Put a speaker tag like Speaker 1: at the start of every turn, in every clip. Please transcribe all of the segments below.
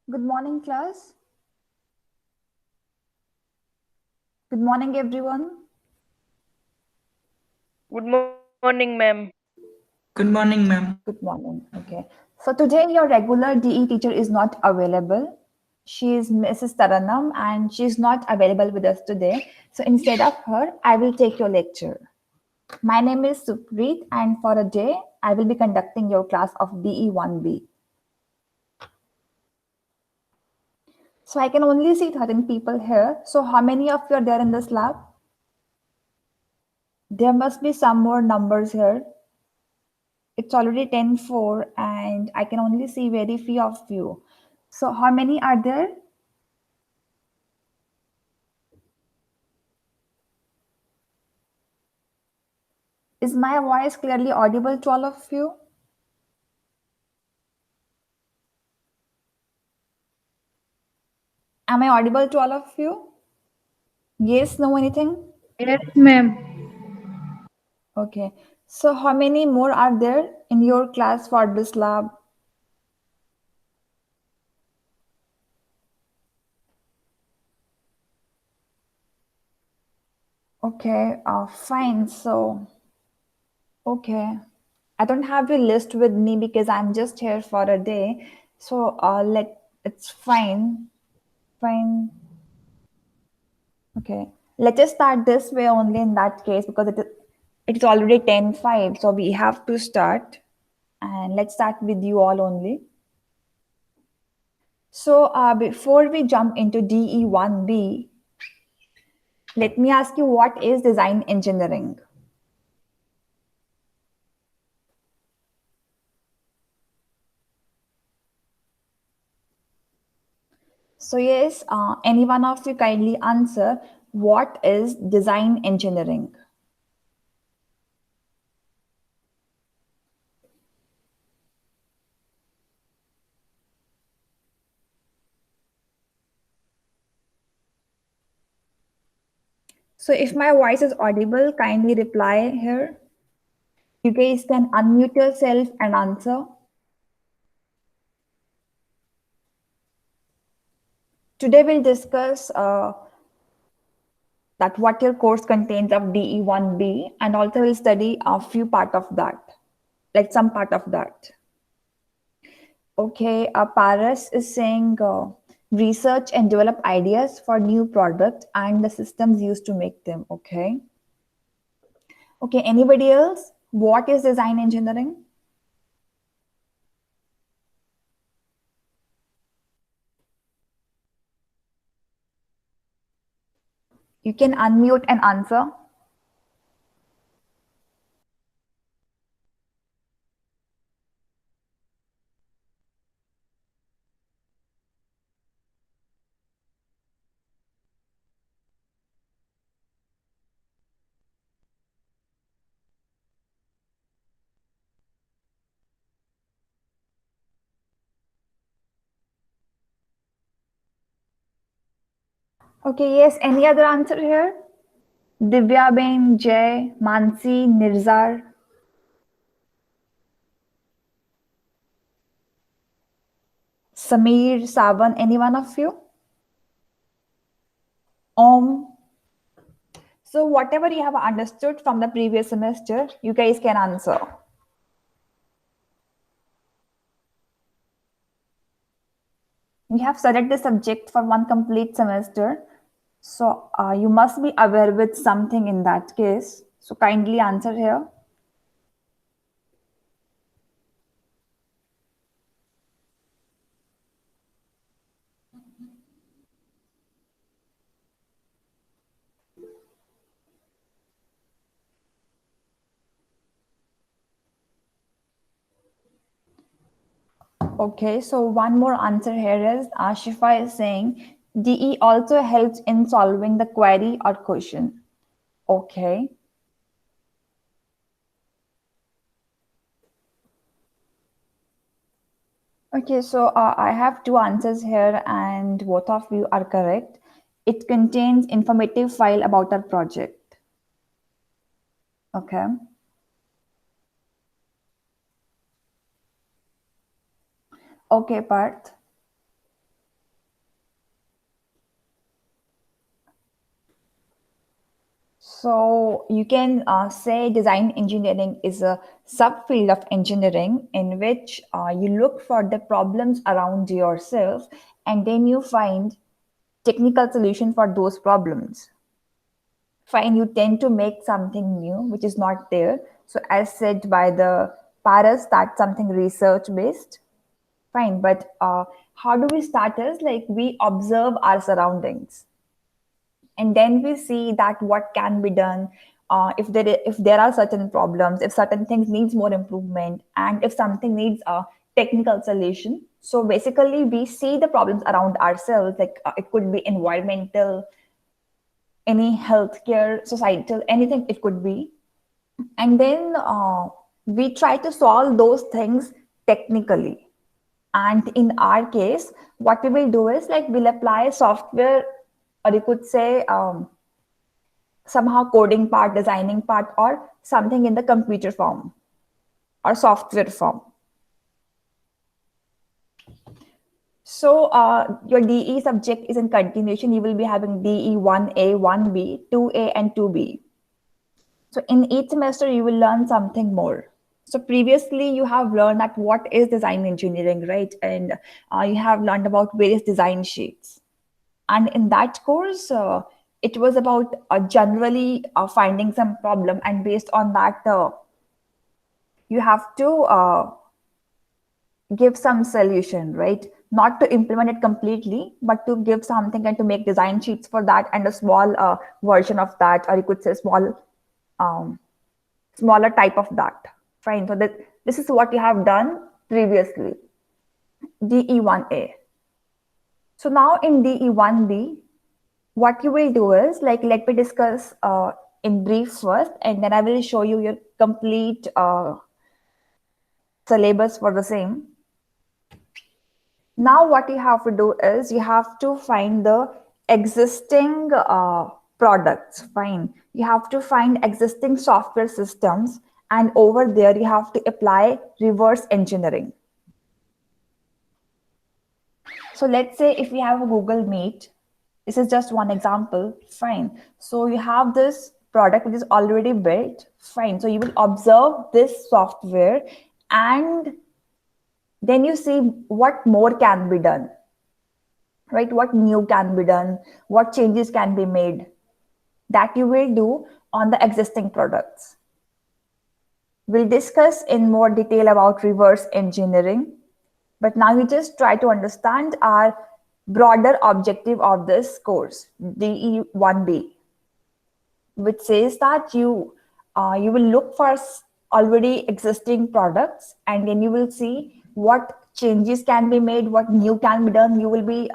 Speaker 1: Good morning, class. Good morning, everyone.
Speaker 2: Good morning, ma'am.
Speaker 3: Good morning, ma'am.
Speaker 1: Good morning. Okay. So today your regular DE teacher is not available. She is Mrs. Taranam and she is not available with us today. So instead of her, I will take your lecture. My name is Supreet and for a day, I will be conducting your class of DE 1B. So I can only see 13 people here. So how many of you are there in this lab? There must be some more numbers here. It's already 10:04 and I can only see very few of you. So how many are there? Is my voice clearly audible to all of you? Am I audible to all of you? Yes, no, anything?
Speaker 3: Yes, ma'am.
Speaker 1: Okay. So how many more are there in your class for this lab? Okay, fine. So, okay. I don't have your list with me because I'm just here for a day. So, it's fine. Fine. Okay. Let us start this way only in that case because it's already 10:05. So we have to start. And let's start with you all only. So before we jump into DE1B, let me ask you what is design engineering? So yes, any one of you kindly answer what is design engineering? So if my voice is audible, kindly reply here. You guys can unmute yourself and answer. Today we'll discuss that what your course contains of DE1B and also we'll study a few part of that, like some part of that. Okay, Paris is saying research and develop ideas for new products and the systems used to make them. Okay. Okay, anybody else? What is design engineering? You can unmute and answer. Okay, yes, any other answer here? Divya Ben, Jay, Mansi, Nirzar, Samir, Savan, any one of you? Om. So whatever you have understood from the previous semester, you guys can answer. We have studied the subject for one complete semester. So you must be aware with something in that case. So kindly answer here. Okay, so one more answer here is Ashifa is saying DE also helps in solving the query or question. Okay. Okay, so I have two answers here, and both of you are correct. It contains informative file about our project. Okay. Okay, Parth. So you can say design engineering is a subfield of engineering in which you look for the problems around yourself and then you find technical solution for those problems. Fine, you tend to make something new which is not there. So as said by the Paris, that's something research based. Fine, but how do we start is like we observe our surroundings and then we see that what can be done, if there are certain problems, if certain things needs more improvement, and if something needs a technical solution. So basically we see the problems around ourselves, like it could be environmental, any healthcare, societal, anything it could be, and then we try to solve those things technically. And in our case, what we will do is like we'll apply software, or you could say somehow coding part, designing part, or something in the computer form or software form. So your DE subject is in continuation. You will be having DE 1A, 1B, 2A, and 2B. So in each semester, you will learn something more. So previously, you have learned that what is design engineering, right? And you have learned about various design sheets. And in that course, it was about generally finding some problem, and based on that, you have to give some solution, right? Not to implement it completely, but to give something and to make design sheets for that and a small version of that, or you could say small, smaller type of that. Fine. So this is what you have done previously, DE1A. So now in DE1B, what you will do is like, let me discuss in brief first, and then I will show you your complete syllabus for the same. Now what you have to do is you have to find the existing products. Fine. You have to find existing software systems, and over there you have to apply reverse engineering. So let's say if we have a Google Meet, this is just one example. Fine. So you have this product which is already built. Fine. So you will observe this software and then you see what more can be done, right? What new can be done, what changes can be made, that you will do on the existing products. We'll discuss in more detail about reverse engineering, but now we just try to understand our broader objective of this course, DE1B, which says that you will look for already existing products, and then you will see what changes can be made, what new can be done. You will be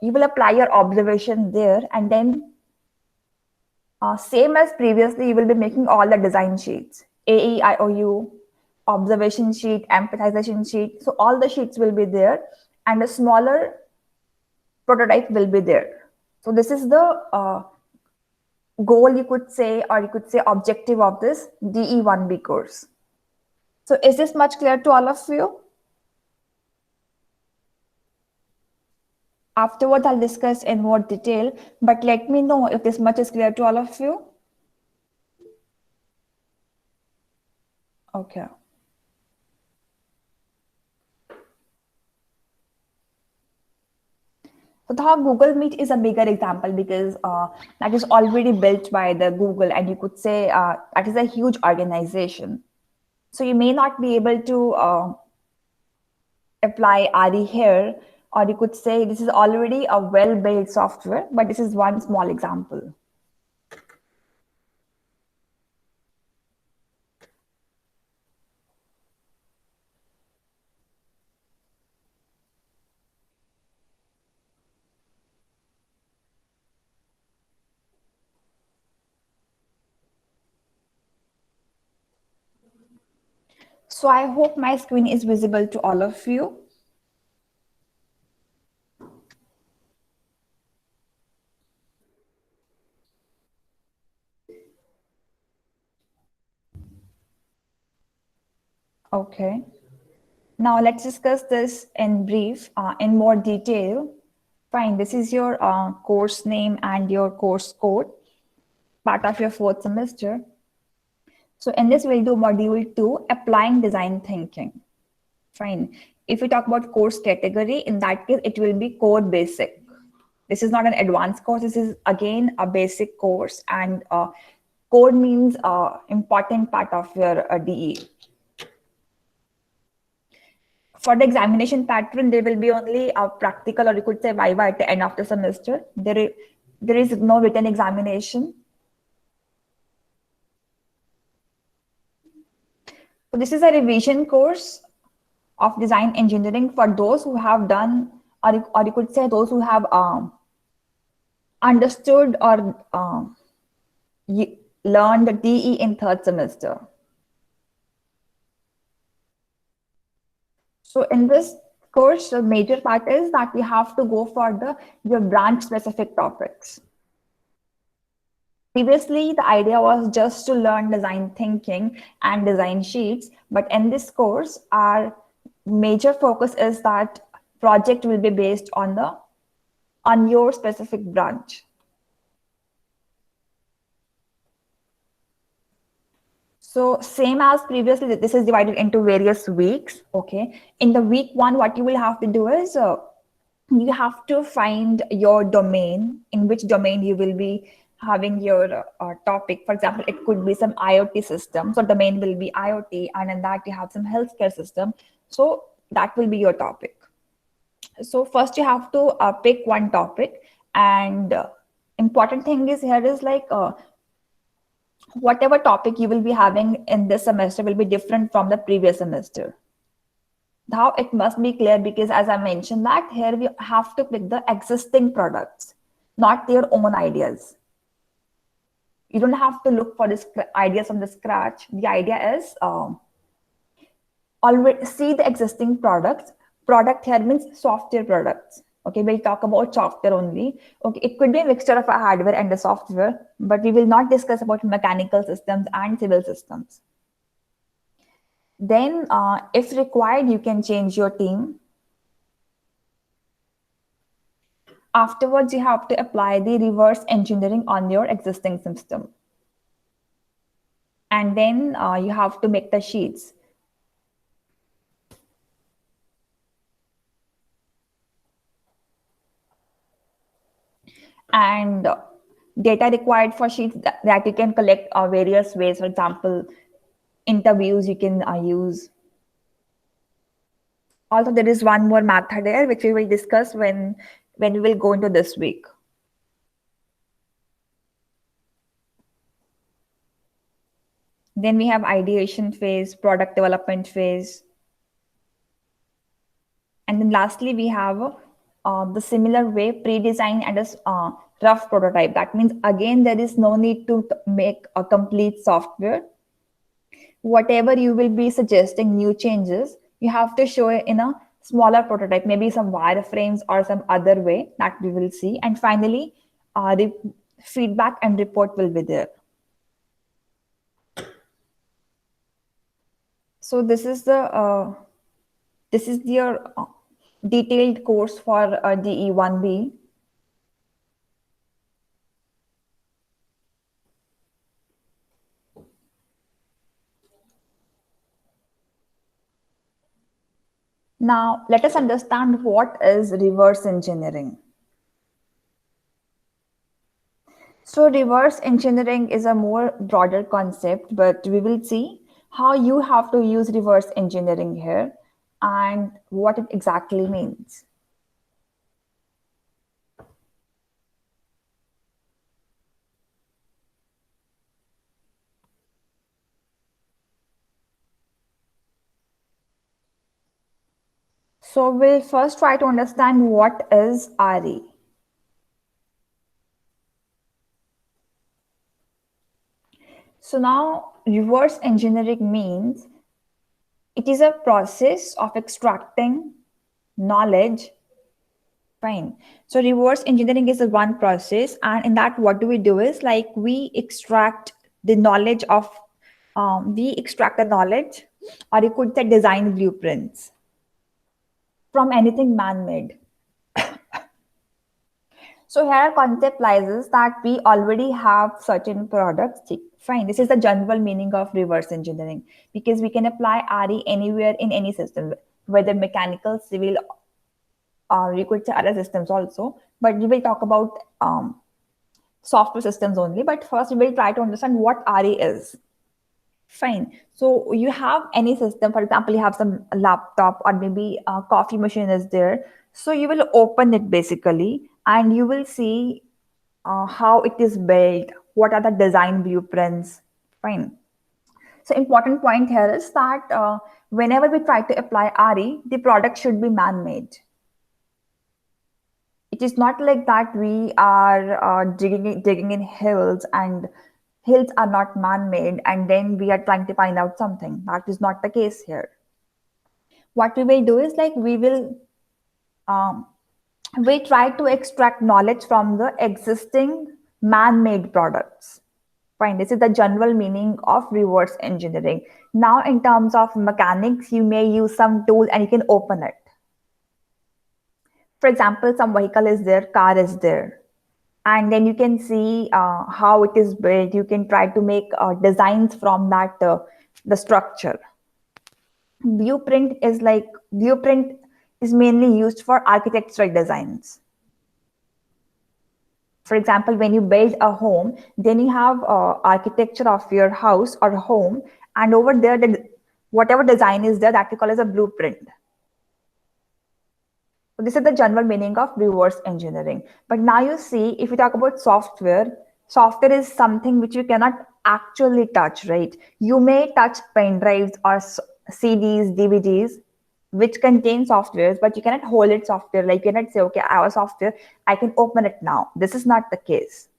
Speaker 1: you will apply your observation there, and then same as previously, you will be making all the design sheets, AEIOU, observation sheet, empathization sheet. So all the sheets will be there, and a smaller prototype will be there. So this is the goal, you could say, or you could say objective of this DE1B course. So is this much clear to all of you? Afterwards, I'll discuss in more detail, but let me know if this much is clear to all of you. Okay. So how Google Meet is a bigger example because that is already built by the Google, and you could say that is a huge organization. So you may not be able to apply RE here, or you could say this is already a well-built software, but this is one small example. So I hope my screen is visible to all of you. Okay. Now let's discuss this in brief, in more detail. Fine, this is your course name and your course code. part of your fourth semester. So in this, we'll do module 2, applying design thinking. Fine. If we talk about course category, in that case, it will be core basic. This is not an advanced course. This is again a basic course, and core means important part of your DE. For the examination pattern, there will be only a practical, or you could say viva at the end of the semester. There is no written examination. So this is a revision course of design engineering for those who have done, or you could say those who have understood or learned DE in third semester. So in this course, the major part is that we have to go for your branch specific topics. Previously, the idea was just to learn design thinking and design sheets, but in this course, our major focus is that project will be based on your specific branch. So same as previously, this is divided into various weeks. Okay, in the week 1, what you will have to do is you have to find your domain, in which domain you will be having your topic. For example, it could be some IoT system. So domain will be IoT, and in that you have some healthcare system. So that will be your topic. So first you have to pick one topic, and important thing is here is like whatever topic you will be having in this semester will be different from the previous semester. Now it must be clear, because as I mentioned that here we have to pick the existing products, not their own ideas. You don't have to look for this ideas from the scratch. The idea is already see the existing products. Product here means software products. Okay, we'll talk about software only. Okay, it could be a mixture of a hardware and the software, but we will not discuss about mechanical systems and civil systems. Then, if required, you can change your team. Afterwards, you have to apply the reverse engineering on your existing system. And then you have to make the sheets. And data required for sheets that you can collect various ways. For example, interviews you can use. Also, there is one more method there, which we will discuss when we will go into this week. Then we have ideation phase, product development phase. And then lastly, we have the similar way, pre-design and a rough prototype. That means, again, there is no need to make a complete software. Whatever you will be suggesting new changes, you have to show it in a smaller prototype, maybe some wireframes or some other way that we will see. And finally, the feedback and report will be there. So this is your detailed course for DE1B. Now, let us understand what is reverse engineering. So reverse engineering is a more broader concept, but we will see how you have to use reverse engineering here and what it exactly means. So we'll first try to understand what is RE. So now reverse engineering means it is a process of extracting knowledge. Fine. So reverse engineering is one process, and in that, what do we do is like we extract the knowledge of, the knowledge, or you could say design blueprints from anything man-made. So here concept lies is that we already have certain products. Fine, this is the general meaning of reverse engineering because we can apply RE anywhere in any system, whether mechanical, civil, or you could say other systems also. But we will talk about software systems only. But first, we will try to understand what RE is. Fine. So you have any system, for example, you have some laptop or maybe a coffee machine is there. So you will open it basically and you will see how it is built, what are the design blueprints. Fine. So important point here is that whenever we try to apply RE, the product should be man-made. It is not like that we are digging in hills and hills are not man-made and then we are trying to find out something. That is not the case here. What we will do is like um, we try to extract knowledge from the existing man-made products. Fine, this is the general meaning of reverse engineering. Now in terms of mechanics, you may use some tool and you can open it. For example, some vehicle is there, car is there, and then you can see how it is built. You can try to make designs from that the structure. Blueprint is mainly used for architectural designs. For example, when you build a home, then you have architecture of your house or home, and over there whatever design is there, that we call as a blueprint. So this is the general meaning of reverse engineering. But now you see, if you talk about software, software is something which you cannot actually touch, right? You may touch pen drives or CDs, DVDs, which contain softwares, but you cannot hold it software. Like you cannot say, okay, I have a software, I can open it now. This is not the case.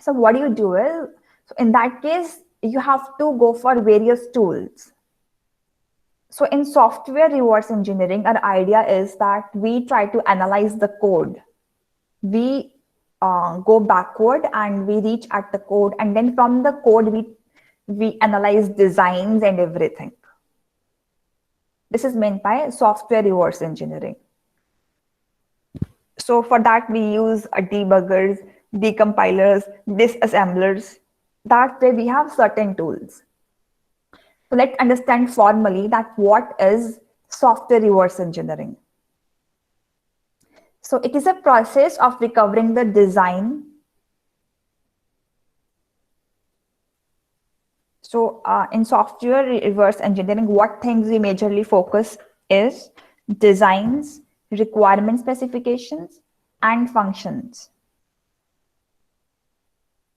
Speaker 1: So what do you do is, so in that case, you have to go for various tools. So in software reverse engineering, our idea is that we try to analyze the code. We go backward and we reach at the code, and then from the code we analyze designs and everything. This is meant by software reverse engineering. So for that we use debuggers, decompilers, disassemblers. That way we have certain tools. So let's understand formally that what is software reverse engineering. So it is a process of recovering the design. So in software reverse engineering, what things we majorly focus is designs, requirement specifications, and functions.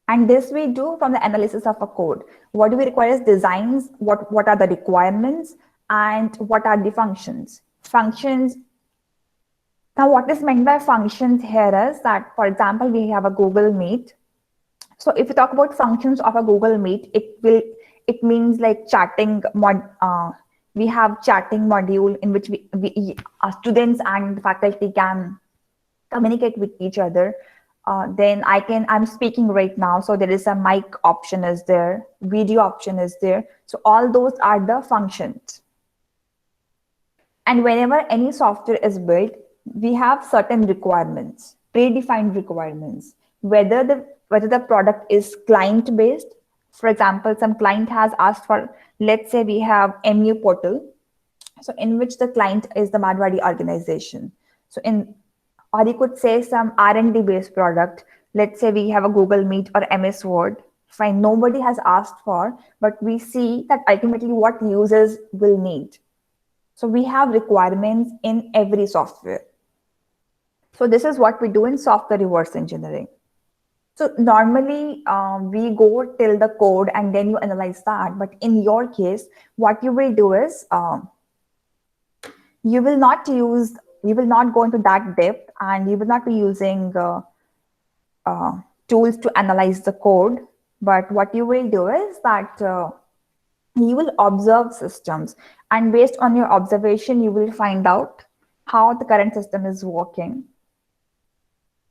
Speaker 1: And this we do from the analysis of a code. What do we require is designs, what are the requirements, and what are the functions. Functions. Now, what is meant by functions here is that, for example, we have a Google Meet. So if you talk about functions of a Google Meet, it means like chatting we have chatting module in which we students and faculty can communicate with each other. Then I'm speaking right now, so there is a mic option is there, video option is there. So all those are the functions. And whenever any software is built, we have certain requirements, predefined requirements, whether the product is client based. For example, some client has asked for, let's say we have MU portal, so in which the client is the Marwadi organization. So or you could say some R&D based product. Let's say we have a Google Meet or MS Word. Fine, nobody has asked for, but we see that ultimately what users will need. So we have requirements in every software. So this is what we do in software reverse engineering. So normally we go till the code and then you analyze that. But in your case, what you will do is you will not go into that depth, and you will not be using tools to analyze the code. But what you will do is that you will observe systems, and based on your observation, you will find out how the current system is working.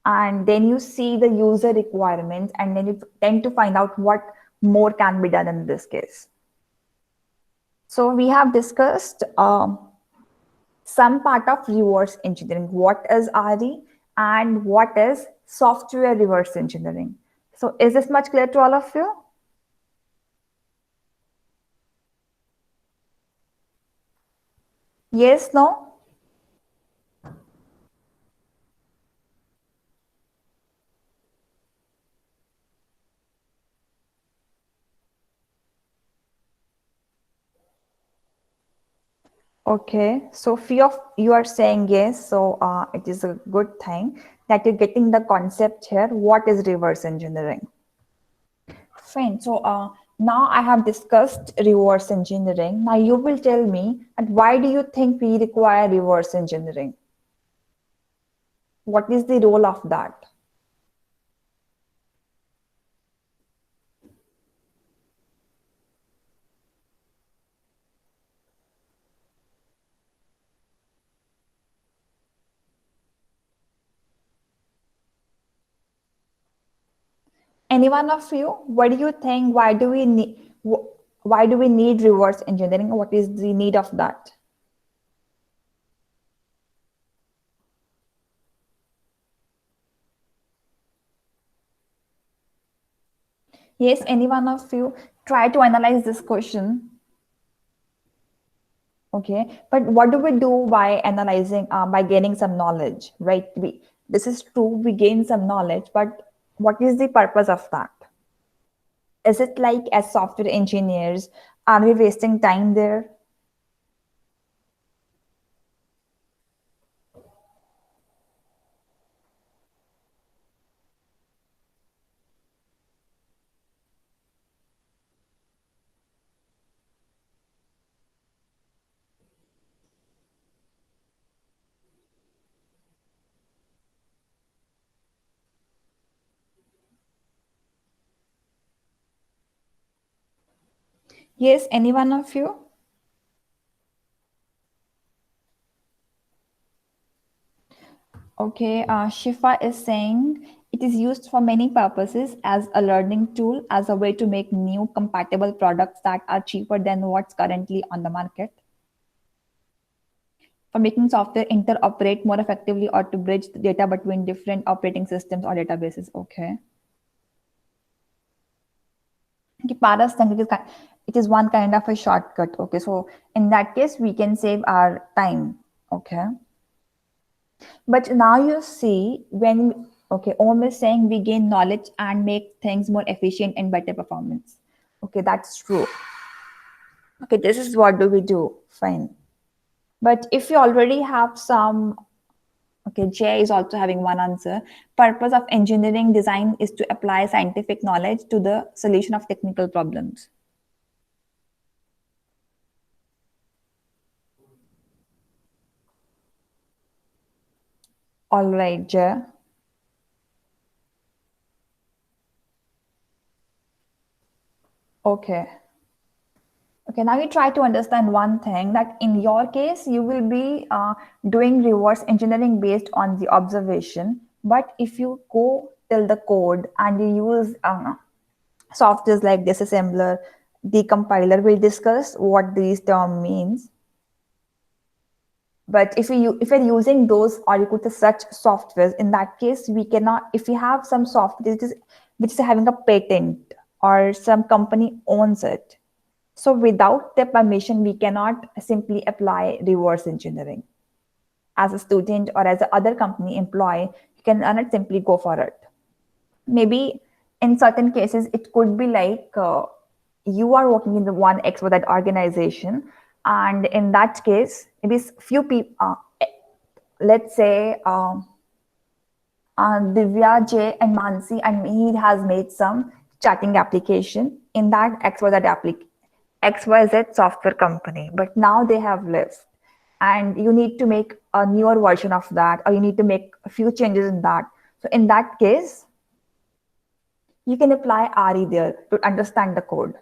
Speaker 1: And then you see the user requirements, and then you tend to find out what more can be done in this case. So we have discussed some part of reverse engineering, what is RE and what is software reverse engineering. So is this much clear to all of you? Yes, no? Okay, so few of you are saying yes, so it is a good thing that you're getting the concept here. What is reverse engineering? Fine. So now I have discussed reverse engineering. Now you will tell me that why do you think we require reverse engineering? What is the role of that? Any one of you? What do you think? Why do we need reverse engineering? What is the need of that? Yes, any one of you try to analyze this question. Okay, but what do we do by analyzing, by gaining some knowledge, right? This is true, we gain some knowledge, but what is the purpose of that? Is it like as software engineers, are we wasting time there? Yes, any one of you? Okay, Shifa is saying it is used for many purposes as a learning tool, as a way to make new compatible products that are cheaper than what's currently on the market, for making software interoperate more effectively, or to bridge the data between different operating systems or databases. Okay. Okay, Paras think it is one kind of a shortcut. Okay, so in that case, we can save our time. Okay. But now you see when, okay, Om is saying we gain knowledge and make things more efficient and better performance. Okay, that's true. Okay, this is what do we do. Fine. But if you already have some, okay, Jay is also having one answer. Purpose of engineering design is to apply scientific knowledge to the solution of technical problems. All right, Jay. Okay. Okay, now you try to understand one thing that in your case, you will be doing reverse engineering based on the observation. But if you go till the code and you use softwares like disassembler, decompiler, we'll discuss what these term means. But if you're using those, or you could say such softwares, in that case, we cannot, if we have some software which is having a patent or some company owns it, so without their permission, we cannot simply apply reverse engineering. As a student or as a other company employee, you cannot simply go for it. Maybe in certain cases, it could be like you are working in the one X for that organization, and in that case, maybe few people, let's say Divya, Jay, and Mansi, and he has made some chatting application in that XYZ software company, but now they have left, and you need to make a newer version of that, or you need to make a few changes in that. So in that case, you can apply RE there to understand the code.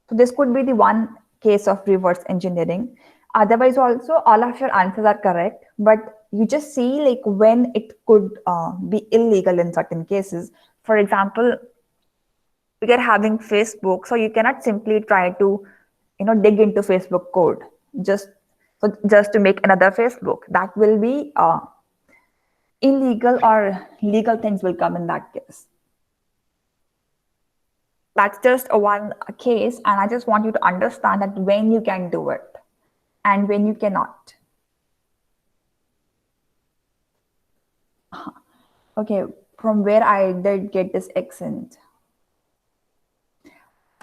Speaker 1: So this could be the one case of reverse engineering. Otherwise, also all of your answers are correct, but you just see like when it could be illegal in certain cases. For example, we are having Facebook, so you cannot simply try to, dig into Facebook code just to make another Facebook. That will be illegal or legal things will come in that case. That's just a one case, and I just want you to understand that when you can do it and when you cannot. Okay, from where I did get this accent.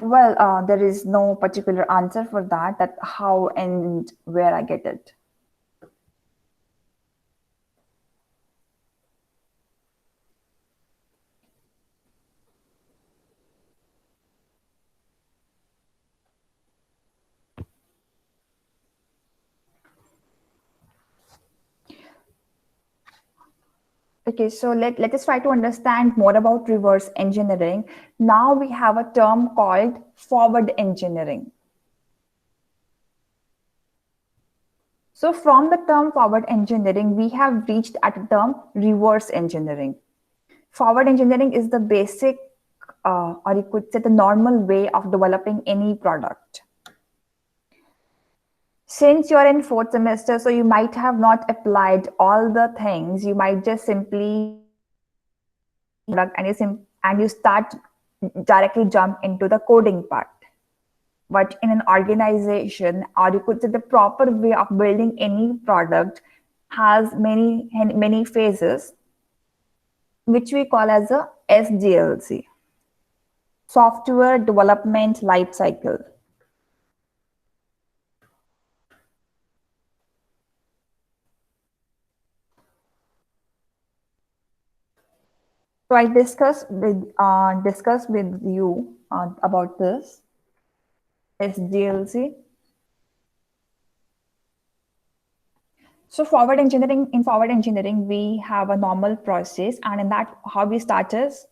Speaker 1: Well, there is no particular answer for that, that how and where I get it. Okay, so let us try to understand more about reverse engineering. Now we have a term called forward engineering. So from the term forward engineering, we have reached at the term reverse engineering. Forward engineering is the basic, or you could say the normal way of developing any product. Since you're in fourth semester, so you might have not applied all the things. You might just simply and you start directly jump into the coding part. But in an organization, or you could say the proper way of building any product has many phases, which we call as a SDLC, software development life cycle. So I discussed with you about this SDLC. So in forward engineering, we have a normal process, and in that, how we start is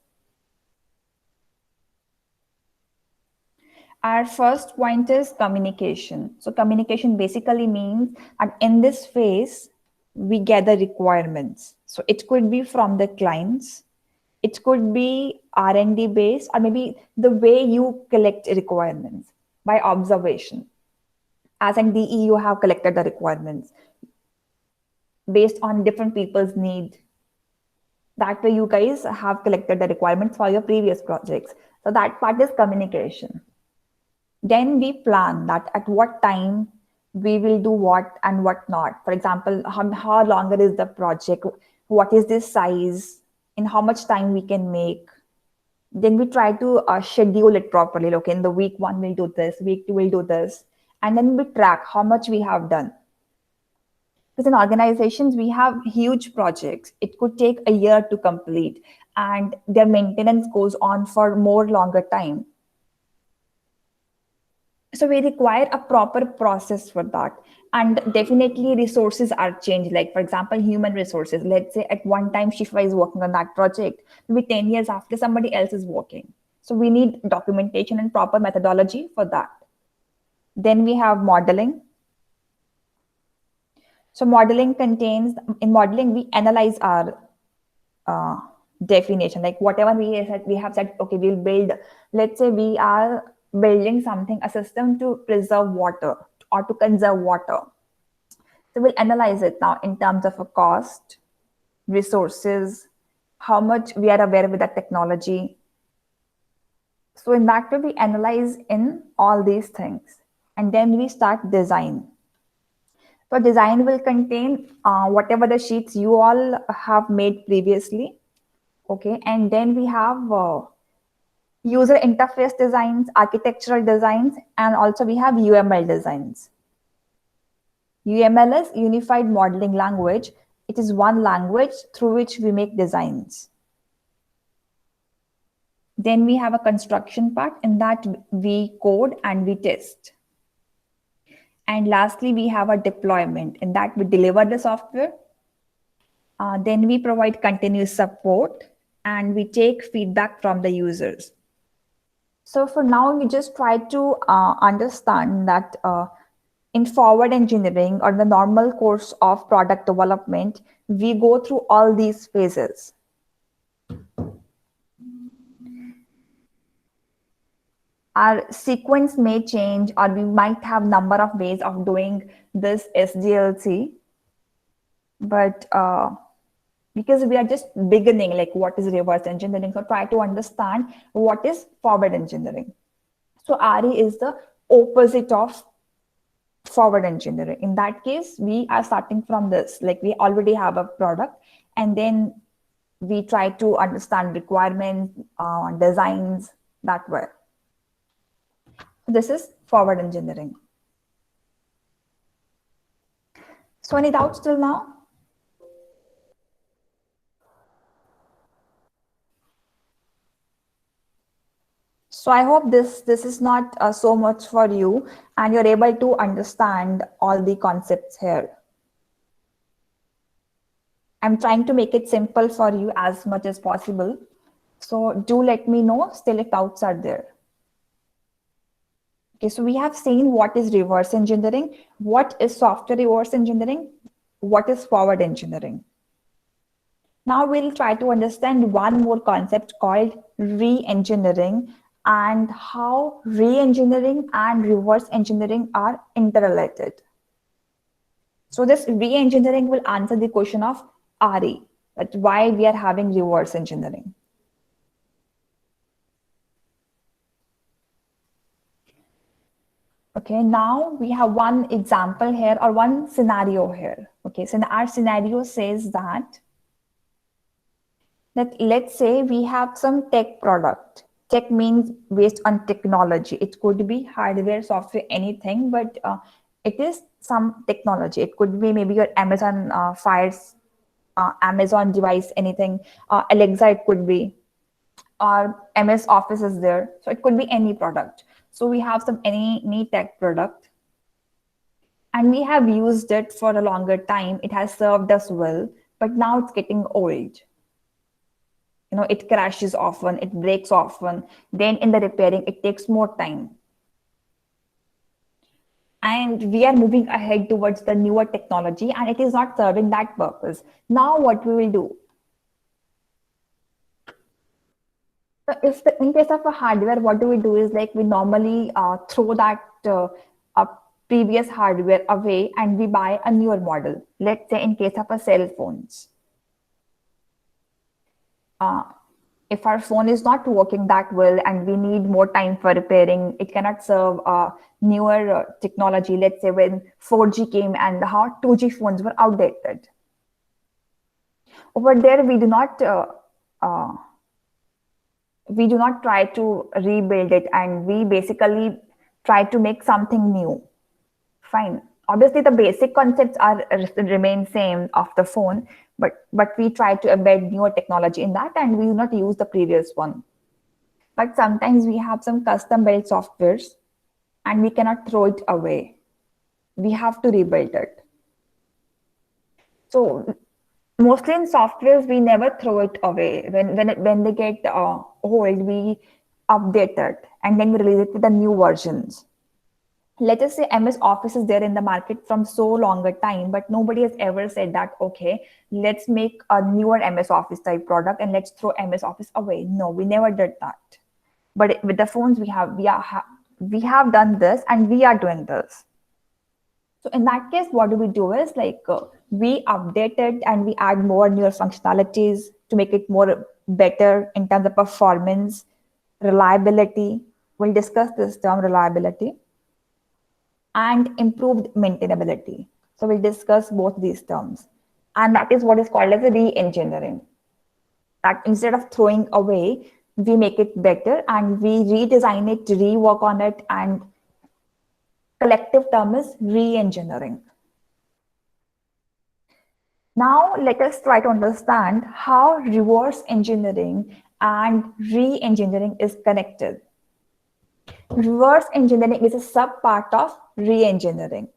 Speaker 1: our first point is communication. So communication basically means that in this phase, we gather requirements. So it could be from the clients, it could be R&D based, or maybe the way you collect requirements by observation. As an DE, you have collected the requirements based on different people's need. That way you guys have collected the requirements for your previous projects. So that part is communication. Then we plan that at what time we will do what and what not. For example, how longer is the project, what is this size, in how much time we can make. Then we try to schedule it properly. Okay, in the week 1 we'll do this, week 2 we'll do this, and then we track how much we have done. Because in organizations, we have huge projects. It could take a year to complete, and their maintenance goes on for more longer time. So we require a proper process for that. And definitely resources are changed. Like, for example, human resources. Let's say at one time Shifa is working on that project. Maybe 10 years after, somebody else is working. So we need documentation and proper methodology for that. Then we have modeling. So in modeling, we analyze our definition, like whatever we have said, okay, we'll build, let's say we are building something, a system to preserve water or to conserve water. So we'll analyze it now in terms of a cost, resources, how much we are aware with that technology. So in that way, we analyze in all these things, and then we start design. So design will contain whatever the sheets you all have made previously. Okay, and then we have user interface designs, architectural designs, and also we have UML designs. UML is Unified Modeling Language. It is one language through which we make designs. Then we have a construction part, in that we code and we test. And lastly, we have a deployment, in that we deliver the software. Then we provide continuous support, and we take feedback from the users. So for now, we just try to understand that in forward engineering, or the normal course of product development, we go through all these phases. Our sequence may change, or we might have number of ways of doing this SDLC. But because we are just beginning, like what is reverse engineering. So try to understand what is forward engineering. So RE is the opposite of forward engineering. In that case, we are starting from this, like we already have a product, and then we try to understand requirements, designs that way. This is forward engineering. So any doubts till now? So I hope this is not so much for you, and you're able to understand all the concepts here. I'm trying to make it simple for you as much as possible. So do let me know still if doubts are there. Okay, so we have seen what is reverse engineering, what is software reverse engineering, what is forward engineering. Now we'll try to understand one more concept called re-engineering and how re-engineering and reverse engineering are interrelated. So this re-engineering will answer the question of RE, that why we are having reverse engineering. Okay, now we have one example here or one scenario here. Okay, so our scenario says that let's say we have some tech product. Tech means based on technology. It could be hardware, software, anything, but it is some technology. It could be maybe your Amazon Fires, Amazon device, anything. Alexa, it could be, or MS Office is there. So it could be any product. So we have some any tech product, and we have used it for a longer time. It has served us well, but now it's getting old. You know, it crashes often, it breaks often. Then in the repairing, it takes more time. And we are moving ahead towards the newer technology, and it is not serving that purpose. Now what we will do? So in case of a hardware, what do we do is like we normally throw that previous hardware away and we buy a newer model. Let's say in case of a cell phones. If our phone is not working that well and we need more time for repairing, it cannot serve newer technology. Let's say when 4G came and how 2G phones were outdated. Over there, we do not try to rebuild it, and we basically try to make something new. Fine. Obviously, the basic concepts are remain same of the phone, but we try to embed newer technology in that, and we do not use the previous one. But sometimes we have some custom built softwares, and we cannot throw it away. We have to rebuild it. So mostly in softwares, we never throw it away. When they get old, we update it, and then we release it with the new versions. Let us say MS Office is there in the market from so longer time, but nobody has ever said that, okay, let's make a newer MS Office type product and let's throw MS Office away. No, we never did that. But with the phones, we have done this, and we are doing this. So in that case, what we do is like we update it and we add more newer functionalities to make it more better in terms of performance, reliability. We'll discuss this term, reliability, and improved maintainability. So we'll discuss both these terms. And that is what is called as a re-engineering. That instead of throwing away, we make it better and we redesign it, rework on it, and collective term is re-engineering. Now let us try to understand how reverse engineering and re-engineering is connected. Reverse engineering is a sub-part of re-engineering,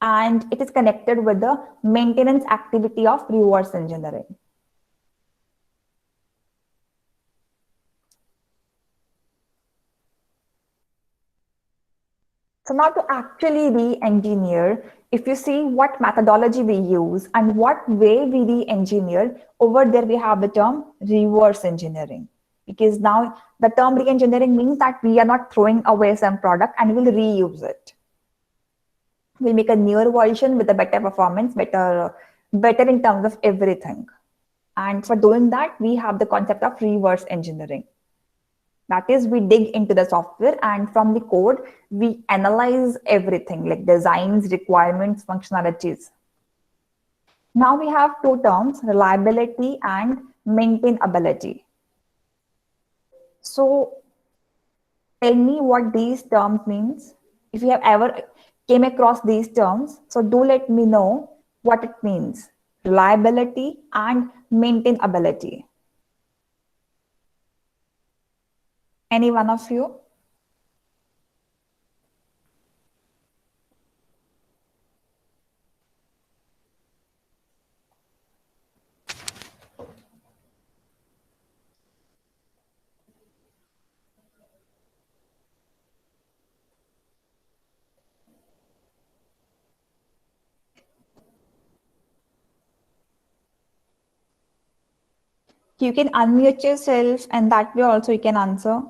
Speaker 1: and it is connected with the maintenance activity of reverse engineering. So now to actually re-engineer, if you see what methodology we use and what way we re-engineer, over there we have the term reverse engineering. Because now the term re-engineering means that we are not throwing away some product and we'll reuse it. We'll make a newer version with a better performance, better better in terms of everything. And for doing that, we have the concept of reverse engineering. That is, we dig into the software and from the code, we analyze everything like designs, requirements, functionalities. Now we have two terms, reliability and maintainability. So tell me what these terms means. If you have ever came across these terms, so do let me know what it means. Reliability and maintainability. Any one of you? You can unmute yourself and that way also you can answer.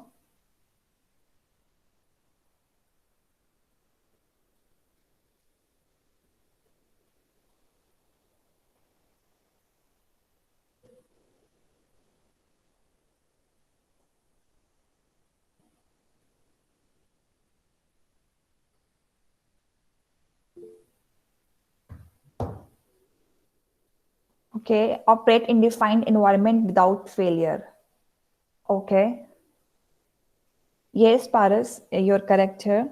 Speaker 1: Okay, operate in defined environment without failure. Okay. Yes, Paras, you're correct here.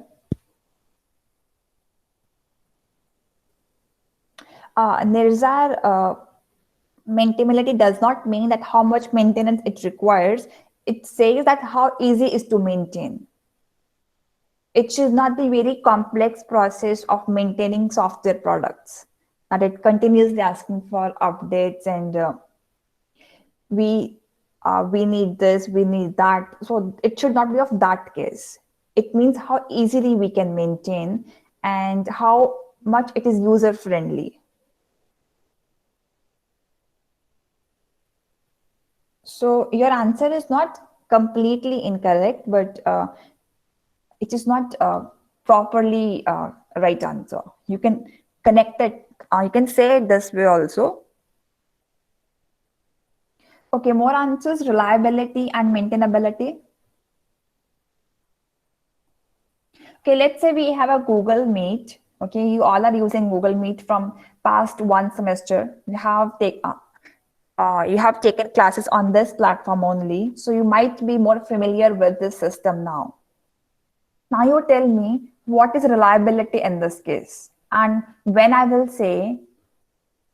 Speaker 1: Nirzar, maintainability does not mean that how much maintenance it requires. It says that how easy is to maintain. It should not be very complex process of maintaining software products. That it continuously asking for updates and we need this, we need that. So it should not be of that case. It means how easily we can maintain and how much it is user friendly. So your answer is not completely incorrect, but it is not properly right answer. You can connect it. You can say it this way also. Okay, more answers: reliability and maintainability. Okay, let's say we have a Google Meet. Okay, you all are using Google Meet from past one semester. You have taken classes on this platform only, so you might be more familiar with this system now. Now you tell me what is reliability in this case, and when I will say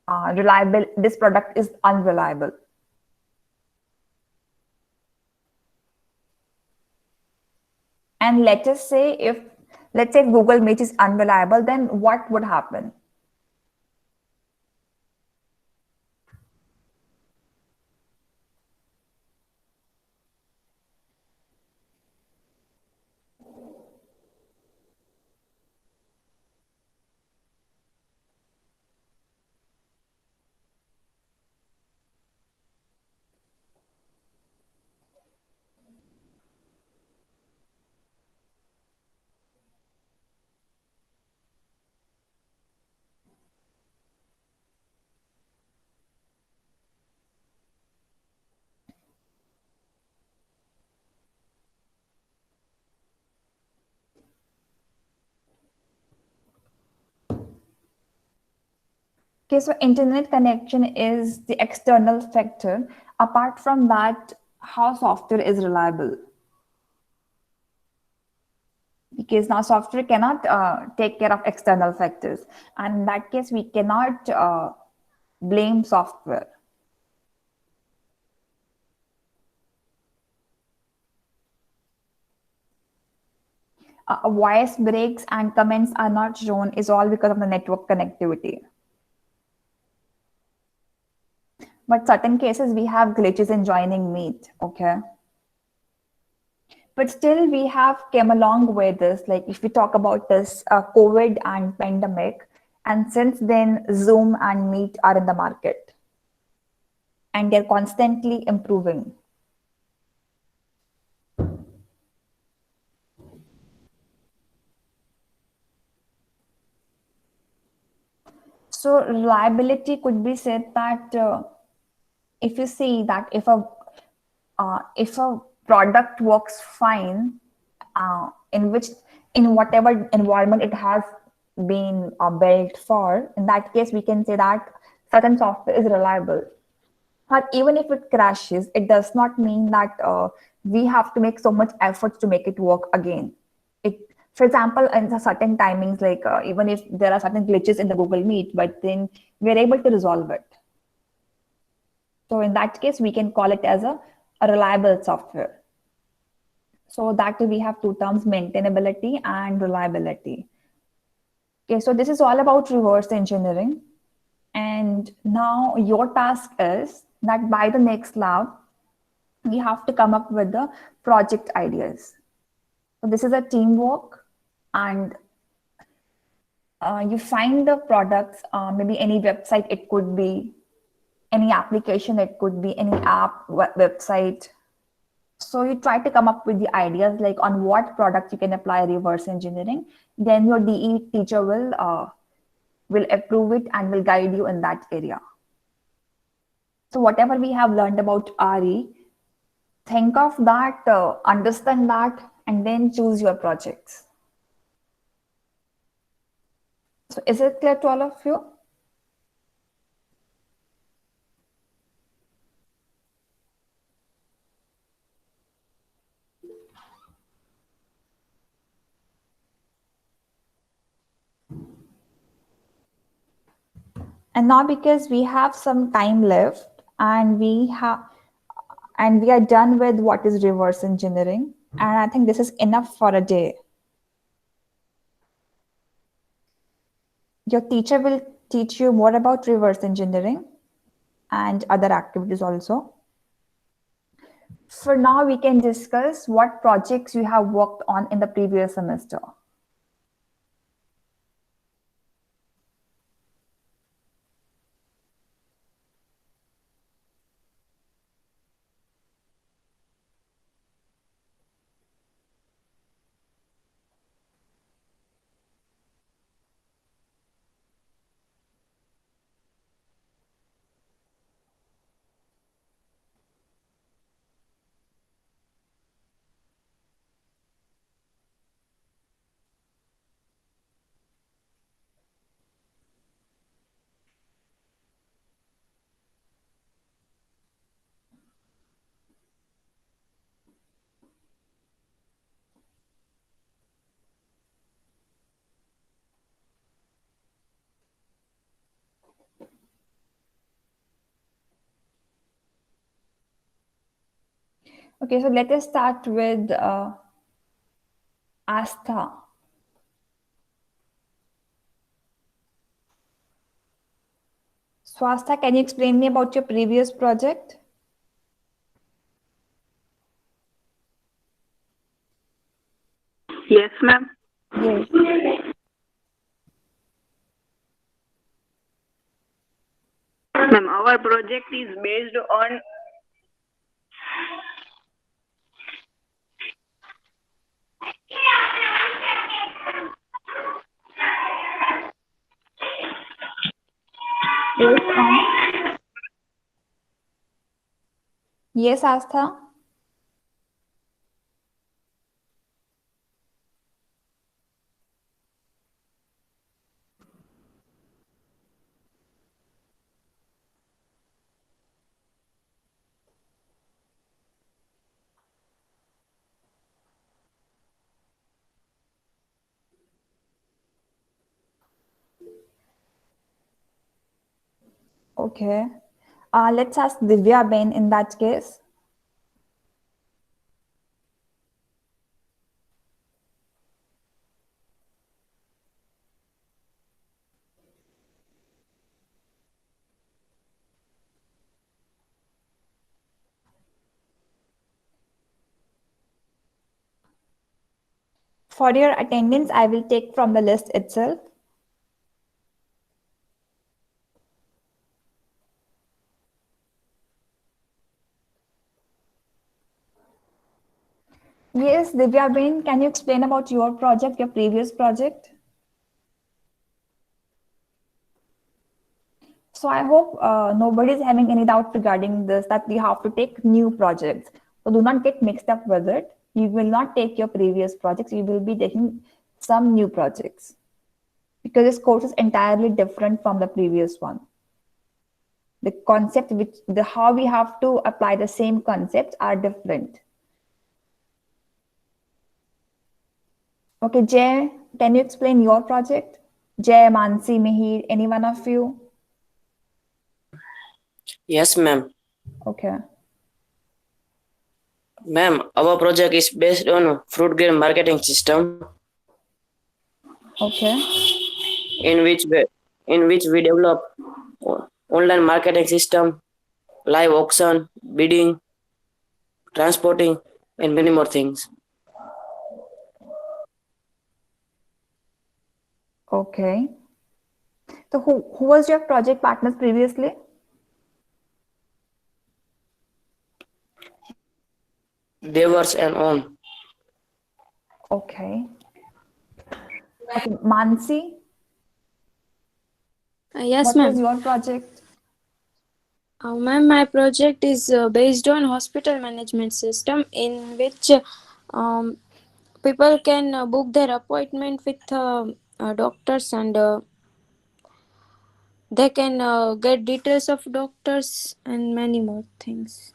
Speaker 1: reliable, this product is unreliable. And let us say if let's say Google Meet is unreliable, then what would happen? Okay, so internet connection is the external factor. Apart from that, how software is reliable? Because now software cannot take care of external factors. And in that case, we cannot blame software. Voice breaks and comments are not shown is all because of the network connectivity. But certain cases, we have glitches in joining Meet, okay? But still, we have came a long way this. Like if we talk about this COVID and pandemic, and since then, Zoom and Meet are in the market. And they're constantly improving. So reliability could be said that if you see that if a product works fine, in which in whatever environment it has been built for, in that case we can say that certain software is reliable. But even if it crashes, it does not mean that we have to make so much effort to make it work again. It, for example, in the certain timings, like even if there are certain glitches in the Google Meet, but then we're able to resolve it. So in that case, we can call it as a reliable software. So that we have two terms, maintainability and reliability. Okay, so this is all about reverse engineering. And now your task is that by the next lab, we have to come up with the project ideas. So this is a teamwork, and you find the products, maybe any website, it could be any application, it could be any app, website. So you try to come up with the ideas like on what product you can apply reverse engineering. Then your DE teacher will approve it and will guide you in that area. So whatever we have learned about RE, think of that, understand that, and then choose your projects. So is it clear to all of you? And now because we have some time left and we are done with what is reverse engineering, and I think this is enough for a day. Your teacher will teach you more about reverse engineering and other activities also. For now, we can discuss what projects you have worked on in the previous semester. Okay, so let us start with Astha. So Astha, can you explain me about your previous project?
Speaker 2: Yes, ma'am.
Speaker 1: Yes.
Speaker 2: Ma'am, our project is based on
Speaker 1: Yes, Astha. Okay. Let's ask Divya Ben in that case. For your attendance, I will take from the list itself. Yes, Divya Ben, can you explain about your project, your previous project? So I hope nobody is having any doubt regarding this, that we have to take new projects. So do not get mixed up with it. You will not take your previous projects. You will be taking some new projects because this course is entirely different from the previous one. The concept, which the how we have to apply the same concepts are different. Okay, Jay, can you explain your project? Jay, Mansi, Mihir, any one of you?
Speaker 4: Yes, ma'am.
Speaker 1: Okay.
Speaker 4: Ma'am, our project is based on fruit grade marketing system
Speaker 1: Okay.
Speaker 4: in which we, in which we develop online marketing system, live auction, bidding, transporting, and many more things.
Speaker 1: Okay. So who was your project partners previously?
Speaker 4: Devers and on.
Speaker 1: Okay. Okay, Mansi,
Speaker 5: Yes,
Speaker 1: what
Speaker 5: ma'am.
Speaker 1: was your project?
Speaker 5: Ma'am, my project is based on hospital management system in which um, people can book their appointment with doctors and they can get details of doctors and many more things.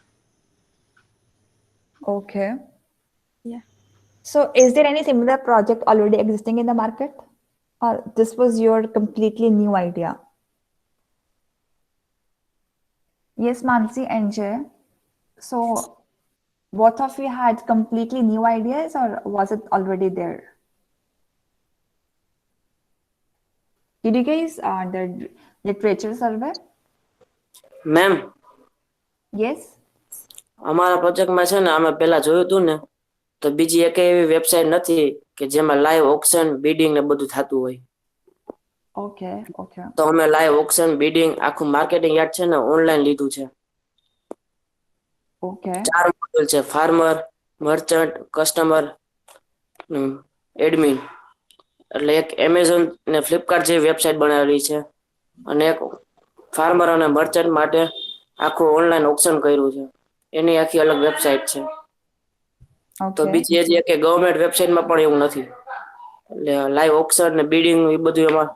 Speaker 1: Okay.
Speaker 5: Yeah.
Speaker 1: So is there any similar project already existing in the market? Or this was your completely new idea? Yes, Mansi and Jay. So both of you had completely new ideas or was it already there? Did you guys the literature survey?
Speaker 4: Ma'am,
Speaker 1: Yes.
Speaker 4: અમારા પ્રોજેક્ટમાં છે ને અમે પહેલા જોયું હતું ને તો બીજી એકેય એવી વેબસાઇટ નથી કે જેમાં લાઈવ ઓક્શન બિડિંગ ને બધું થતું હોય.
Speaker 1: Okay. Okay.
Speaker 4: તો અમે લાઈવ ઓક્શન બિડિંગ આખું માર્કેટિંગ યાર્ડ છે ને ઓનલાઈન લીધું છે.
Speaker 1: Okay.
Speaker 4: 4 મોડ્યુલ છે: ફાર્મર, મર્ચન્ટ, કસ્ટમર, એડમિન. એટલે એક એમેઝોન ને ફ્લિપકાર્ટ જેવી વેબસાઇટ બનાવેલી છે અને એક ફાર્મર અને મર્ચન્ટ માટે આખું ઓનલાઈન ઓક્શન કર્યું છે. એની આખી અલગ વેબસાઇટ છે. તો
Speaker 1: Okay.
Speaker 4: બીજી હજી એક ગવર્નમેન્ટ વેબસાઇટમાં પણ એવું નથી. એટલે લાઈવ ઓક્શન ને બિડિંગ એ બધું એમાં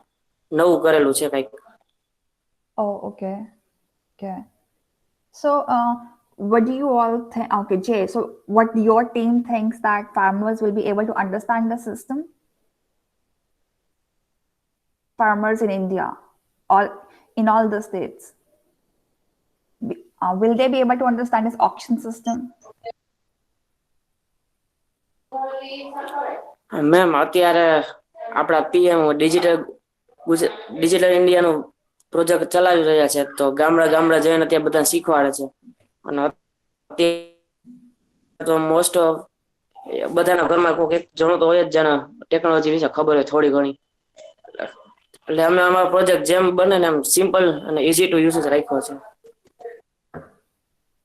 Speaker 4: નવું કરેલું છે કંઈક.
Speaker 1: Oh, okay. Okay. So, what do you all think? Okay, Jay. So, what your team thinks that farmers will be able to understand the system? Farmers in India, all in all the states, will they be able to understand this auction system?
Speaker 4: Ma'am અત્યારે આપણા PM digital ઇન્ડિયાનું project ચલાવી રહ્યા છે તો ગામડા ગામડા જઈને ત્યાં બધા શીખવાડે છે અને તો મોસ્ટ ઓફ બધાના ઘરમાં કોઈક એક જણો તો હોય જ જેને ટેકનોલોજી વિશે ખબર હોય થોડી ઘણી. એટલે અમે અમારો પ્રોજેક્ટ જેમ બને ને એમ સિમ્પલ અને ઈઝી ટુ યુઝ રાખ્યો છે.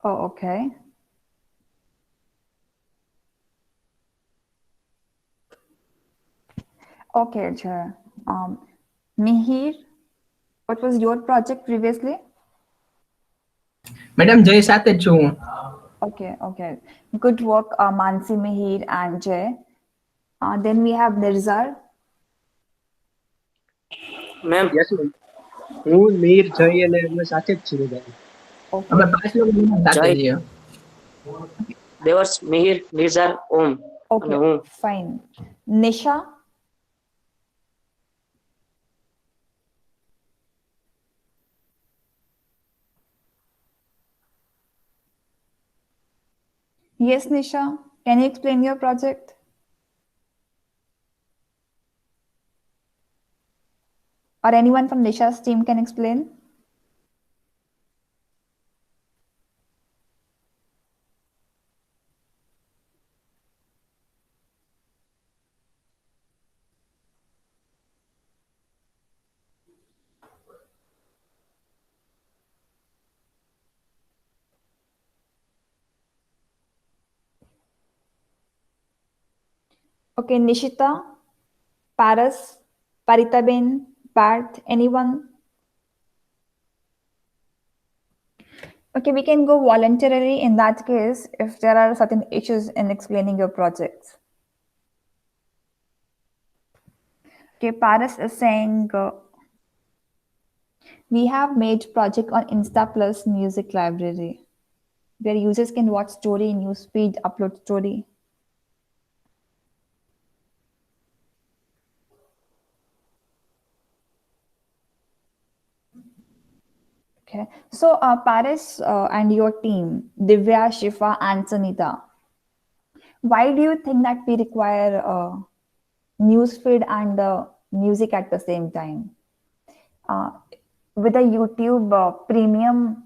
Speaker 1: Oh, okay. Okay, Jay. Mihir, what was your project previously?
Speaker 3: Madam જય સાથે જ છું હું.
Speaker 1: Okay, okay. Good work, Mansi, Mihir, and Jay. Then we have Nirzar.
Speaker 4: Ma'am
Speaker 6: yes ma'am. હું મીર જય અને અમે સાથે જ છીએ બધા.
Speaker 1: Okay.
Speaker 3: અમે 5 લોકો સાથે
Speaker 4: જય.
Speaker 3: છીએ.
Speaker 4: દેવર્ષ, મિહિર, નિર્ઝર, ઓમ અને
Speaker 1: Okay,
Speaker 4: હું.
Speaker 1: fine. Nisha. Yes, Nisha. Can you explain your project? Or anyone from Nisha's team can explain? Okay, Nishita, Paras, Paritaben, Parth, anyone? Okay, we can go voluntarily in that case if there are certain issues in explaining your projects. Okay, Paris is saying we have made project on Insta Plus Music Library where users can watch story, newsfeed, upload story. Okay, so Paris and your team, Divya, Shifa, and Sanita, why do you think that we require newsfeed and music at the same time? Uh, with a YouTube premium,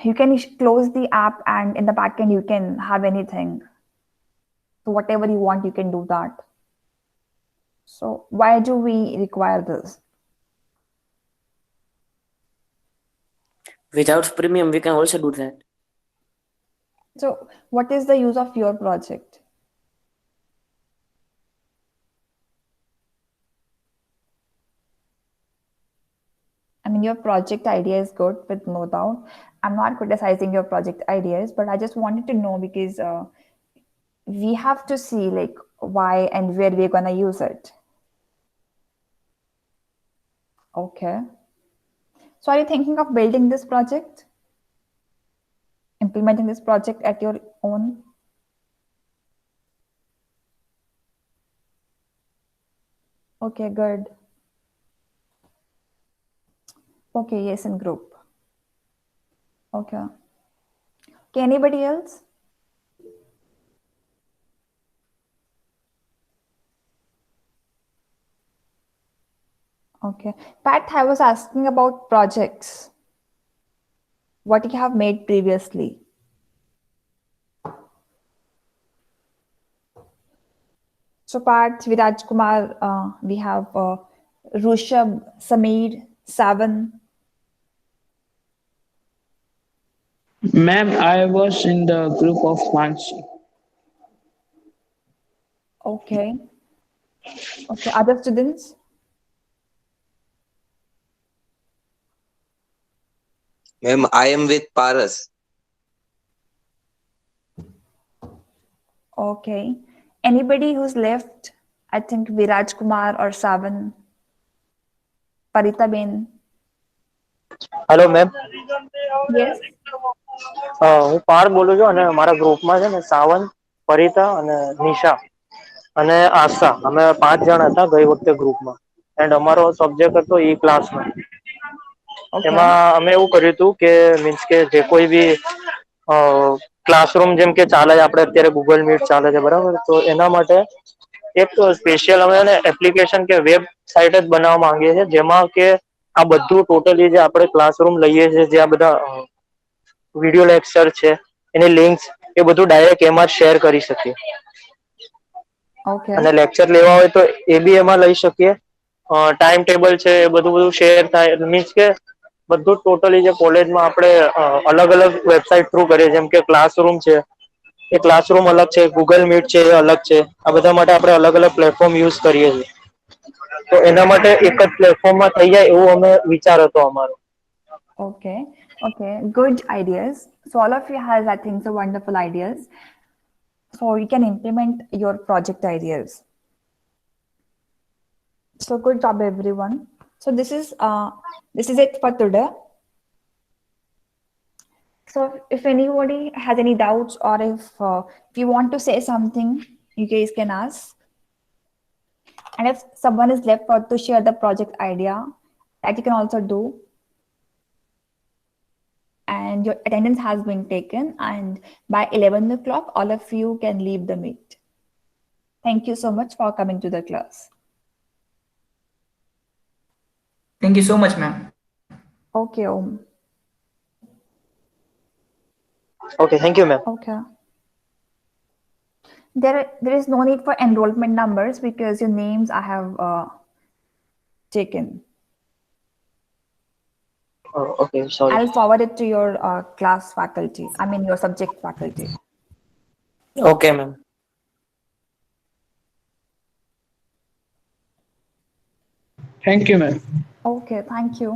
Speaker 1: you can close the app and in the backend you can have anything. So whatever you want, you can do that. So why do we require this?
Speaker 4: Without premium, we can also do that.
Speaker 1: So what is the use of your project? I mean, your project idea is good, with no doubt. I'm not criticizing your project ideas, but I just wanted to know because we have to see like why and where we're gonna use it. Okay. So are you thinking of building this project? Implementing this project at your own? Okay, good. Okay, yes, in group. Okay. Okay, anybody else? Okay. Pat, I was asking about projects. What you have made previously. So Pat, Viraj Kumar, we have Rushabh, Sameer, Savan.
Speaker 7: Ma'am, I was in the group of Mansi.
Speaker 1: Okay. Okay, other students?
Speaker 8: Ma'am, I am with Paras.
Speaker 1: Okay. Anybody who's left? I think Viraj Kumar or Savan, Parita Ben.
Speaker 9: Hello ma'am,
Speaker 1: Yes.
Speaker 9: હું પાર બોલું છું અને મારા ગ્રુપમાં છે ને સાવન, પરિતા અને નિશા અને આશા, અમે 5 જણ હતા ગઈ વખતે ગ્રુપમાં. એન્ડ અમારો સબ્જેક્ટ હતો ઈ ક્લાસમાં.
Speaker 1: Okay.
Speaker 9: એમાં અમે એવું કર્યું હતું કે મીન્સ કે જે કોઈ બી ક્લાસરૂમ જેમ કે ચાલે છે, આપણે અત્યારે ગૂગલ મીટ ચાલે છે બરાબર, તો એના માટે એક સ્પેશિયલ અમે એપ્લિકેશન કે વેબસાઇટ જ બનાવવા માંગીએ છીએ જેમાં કે આ બધું ટોટલી જે આપણે ક્લાસરૂમ લઈએ છીએ, જે આ બધા વિડીયો લેક્ચર છે એની લિંક્સ એ બધું ડાયરેક્ટ એમાં શેર કરી શકીએ
Speaker 1: Okay.
Speaker 9: અને લેક્ચર લેવા હોય તો એ બી એમાં લઈ શકીએ. ટાઈમ ટેબલ છે એ બધું શેર થાય, મીન્સ કે બધું ટોટલી જે કોલેજમાં આપણે અલગ અલગ વેબસાઇટ થ્રુ કરીએ, જેમ કે ક્લાસરૂમ છે એ ક્લાસરૂમ અલગ છે, ગૂગલ મીટ છે એ અલગ છે, આ બધા માટે આપણે અલગ અલગ પ્લેટફોર્મ યુઝ કરીએ છીએ. તો એના માટે એક જ પ્લેટફોર્મમાં થઈ જાય એવું અમે વિચાર હતો અમારો.
Speaker 1: Okay. Okay. Good ideas. So all of you has, I think, so wonderful ideas. So you can implement your project ideas. So good job, everyone. So this is it for today. So if anybody has any doubts or if you want to say something, you guys can ask. And if someone is left out to share the project idea, that you can also do. And your attendance has been taken, and by 11 o'clock, all of you can leave the meet. Thank you so much for coming to the class.
Speaker 3: Thank you so much, ma'am.
Speaker 1: Okay, Om.
Speaker 9: Okay, thank you ma'am.
Speaker 1: Okay. There is no need for enrollment numbers because your names I have taken.
Speaker 9: Okay, sorry.
Speaker 1: I'll forward it to your class faculty. I mean your subject faculty.
Speaker 4: Okay ma'am.
Speaker 7: Thank you, ma'am.
Speaker 1: Okay, thank you.